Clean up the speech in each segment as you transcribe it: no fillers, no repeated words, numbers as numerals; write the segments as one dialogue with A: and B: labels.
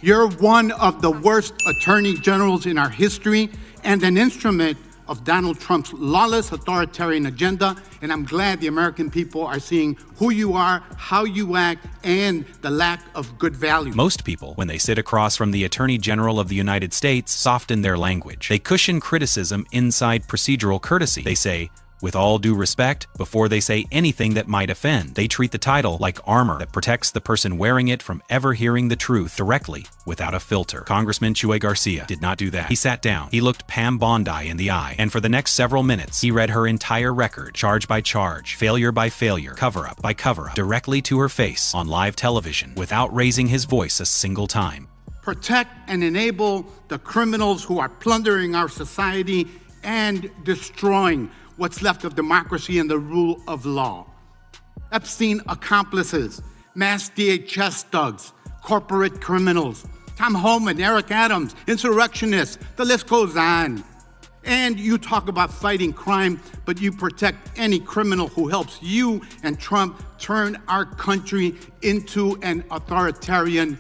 A: You're one of the worst attorney generals in our history and an instrument of Donald Trump's lawless authoritarian agenda, and I'm glad the American people are seeing who you are, how you act, and the lack of good values.
B: Most people, when they sit across from the Attorney General of the United States, soften their language. They cushion criticism inside procedural courtesy. They say, with all due respect, before they say anything that might offend. They treat the title like armor that protects the person wearing it from ever hearing the truth directly, without a filter. Congressman Chuy Garcia did not do that. He sat down, he looked Pam Bondi in the eye, and for the next several minutes, he read her entire record, charge by charge, failure by failure, cover-up by cover-up, directly to her face on live television, without raising his voice a single time.
A: Protect and enable the criminals who are plundering our society and destroying what's left of democracy and the rule of law. Epstein accomplices, mass DHS thugs, corporate criminals, Tom Homan, Eric Adams, insurrectionists, the list goes on. And you talk about fighting crime, but you protect any criminal who helps you and Trump turn our country into an authoritarian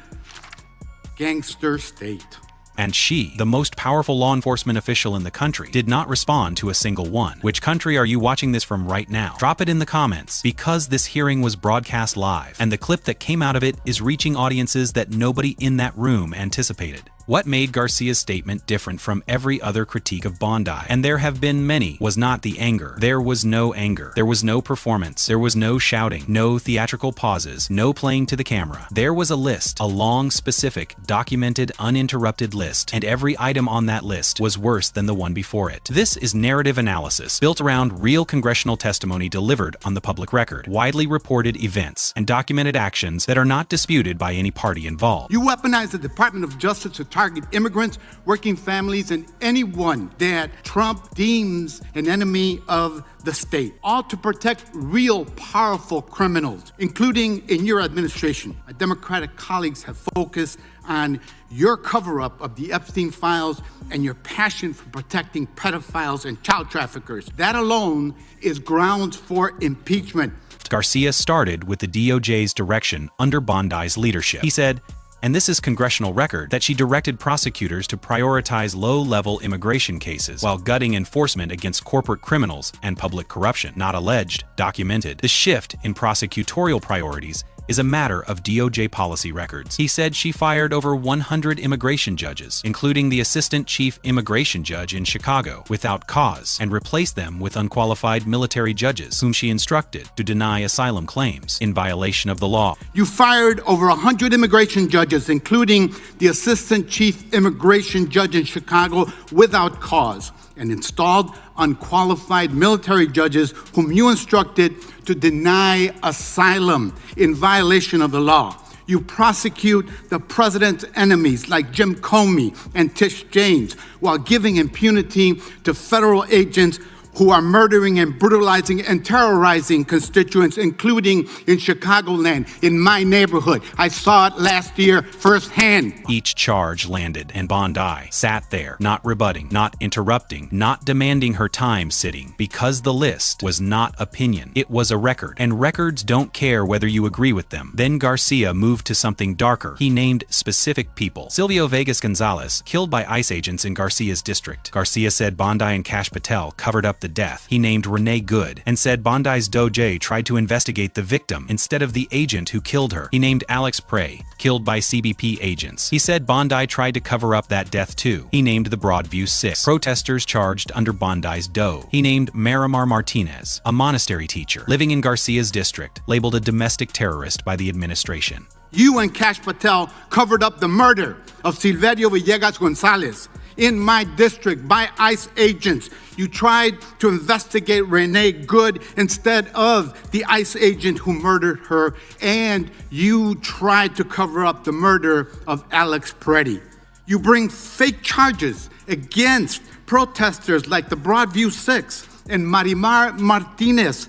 A: gangster state.
B: And she, the most powerful law enforcement official in the country, did not respond to a single one. Which country are you watching this from right now? Drop it in the comments, because this hearing was broadcast live, and the clip that came out of it is reaching audiences that nobody in that room anticipated. What made Garcia's statement different from every other critique of Bondi, and there have been many, was not the anger. There was no anger. There was no performance. There was no shouting, no theatrical pauses, no playing to the camera. There was a list, a long, specific, documented, uninterrupted list, and every item on that list was worse than the one before it. This is narrative analysis, built around real congressional testimony delivered on the public record, widely reported events, and documented actions that are not disputed by any party involved.
A: You weaponize the Department of Justice to target immigrants, working families, and anyone that Trump deems an enemy of the state, all to protect real powerful criminals, including in your administration. My Democratic colleagues have focused on your cover-up of the Epstein files and your passion for protecting pedophiles and child traffickers. That alone is grounds for impeachment.
B: Garcia started with the DOJ's direction under Bondi's leadership. He said, and this is congressional record, that she directed prosecutors to prioritize low-level immigration cases while gutting enforcement against corporate criminals and public corruption. Not alleged, documented. The shift in prosecutorial priorities is a matter of DOJ policy records. He said she fired over 100 immigration judges, including the assistant chief immigration judge in Chicago, without cause, and replaced them with unqualified military judges whom she instructed to deny asylum claims in violation of the law.
A: You fired over 100 immigration judges, including the assistant chief immigration judge in Chicago, without cause, and installed unqualified military judges whom you instructed to deny asylum in violation of the law. You prosecute the president's enemies like Jim Comey and Tish James while giving impunity to federal agents who are murdering and brutalizing and terrorizing constituents, including in Chicagoland, in my neighborhood. I saw it last year firsthand.
B: Each charge landed, and Bondi sat there, not rebutting, not interrupting, not demanding her time sitting, because the list was not opinion. It was a record, and records don't care whether you agree with them. Then Garcia moved to something darker. He named specific people. Silvio Vegas Gonzalez, killed by ICE agents in Garcia's district. Garcia said Bondi and Kash Patel covered up the death. He named Renee Good and said Bondi's DOJ tried to investigate the victim instead of the agent who killed her. He named Alex Prey, killed by CBP agents. He said Bondi tried to cover up that death too. He named the Broadview Six, protesters charged under Bondi's DOE. He named Marimar Martinez, a monastery teacher living in Garcia's district, labeled a domestic terrorist by the administration.
A: You and Kash Patel covered up the murder of Silverio Villegas Gonzalez in my district by ICE agents. You tried to investigate Renee Good instead of the ICE agent who murdered her, and you tried to cover up the murder of Alex Preddy. You bring fake charges against protesters like the Broadview Six and Marimar Martinez,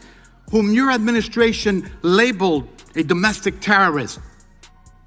A: whom your administration labeled a domestic terrorist.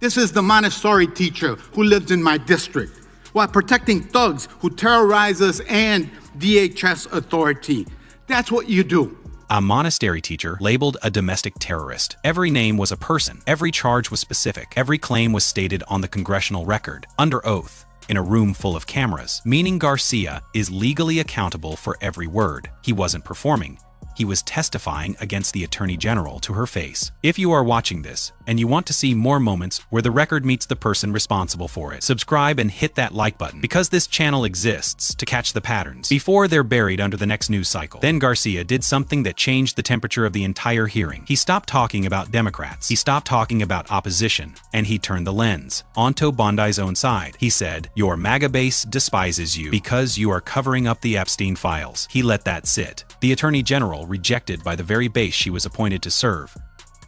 A: This is the Montessori teacher who lives in my district, while protecting thugs who terrorize us and DHS authority. That's what you do.
B: A monastery teacher labeled a domestic terrorist. Every name was a person. Every charge was specific. Every claim was stated on the congressional record, under oath, in a room full of cameras, meaning Garcia is legally accountable for every word. He wasn't performing. He was testifying against the Attorney General to her face. If you are watching this and you want to see more moments where the record meets the person responsible for it, subscribe and hit that like button, because this channel exists to catch the patterns before they're buried under the next news cycle. Then Garcia did something that changed the temperature of the entire hearing. He stopped talking about Democrats. He stopped talking about opposition, and he turned the lens onto Bondi's own side. He said, "Your MAGA base despises you because you are covering up the Epstein files." He let that sit. The Attorney General rejected by the very base she was appointed to serve,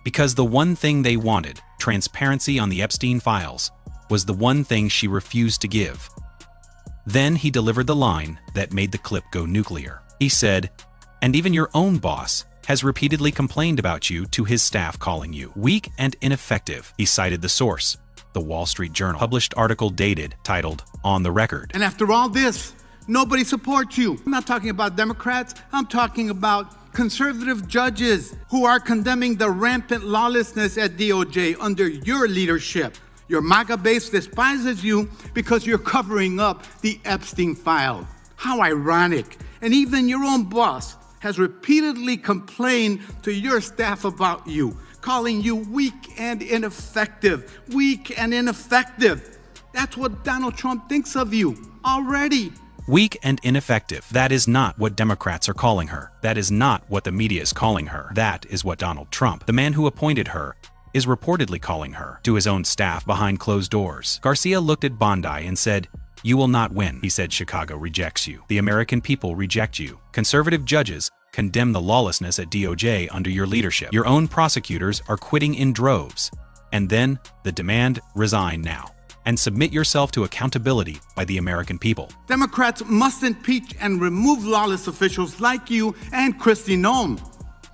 B: because the one thing they wanted, transparency on the Epstein files, was the one thing she refused to give. Then he delivered the line that made the clip go nuclear. He said, "And even your own boss has repeatedly complained about you to his staff, calling you weak and ineffective." He cited the source, the Wall Street Journal, published article dated, titled, "On the Record."
A: And after all this, nobody supports you. I'm not talking about Democrats. I'm talking about conservative judges who are condemning the rampant lawlessness at DOJ under your leadership. Your MAGA base despises you because you're covering up the Epstein file. How ironic. And even your own boss has repeatedly complained to your staff about you, calling you weak and ineffective. Weak and ineffective. That's what Donald Trump thinks of you already.
B: Weak and ineffective. That is not what Democrats are calling her. That is not what the media is calling her. That is what Donald Trump, the man who appointed her, is reportedly calling her to his own staff behind closed doors. Garcia looked at Bondi and said, "You will not win." He said, "Chicago rejects you. The American people reject you. Conservative judges condemn the lawlessness at DOJ under your leadership. Your own prosecutors are quitting in droves." And then the demand, resign now and submit yourself to accountability by the American people.
A: Democrats must impeach and remove lawless officials like you and Kristi Noem,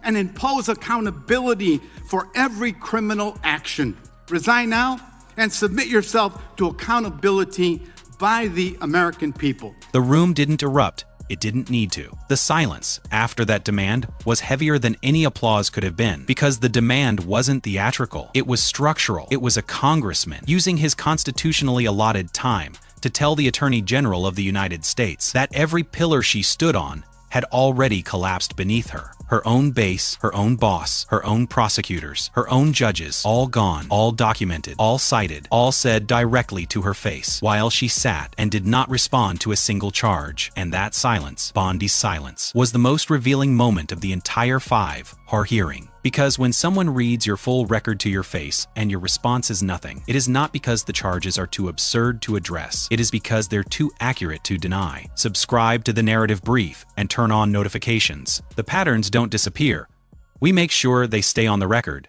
A: and impose accountability for every criminal action. Resign now and submit yourself to accountability by the American people.
B: The room didn't erupt. It didn't need to. The silence after that demand was heavier than any applause could have been, because the demand wasn't theatrical. It was structural. It was a congressman using his constitutionally allotted time to tell the Attorney General of the United States that every pillar she stood on had already collapsed beneath her. Her own base, her own boss, her own prosecutors, her own judges, all gone, all documented, all cited, all said directly to her face, while she sat and did not respond to a single charge. And that silence, Bondi's silence, was the most revealing moment of the entire 5-hour hearing. Because when someone reads your full record to your face and your response is nothing, it is not because the charges are too absurd to address. It is because they're too accurate to deny. Subscribe to the narrative brief and turn on notifications. The patterns don't disappear. We make sure they stay on the record.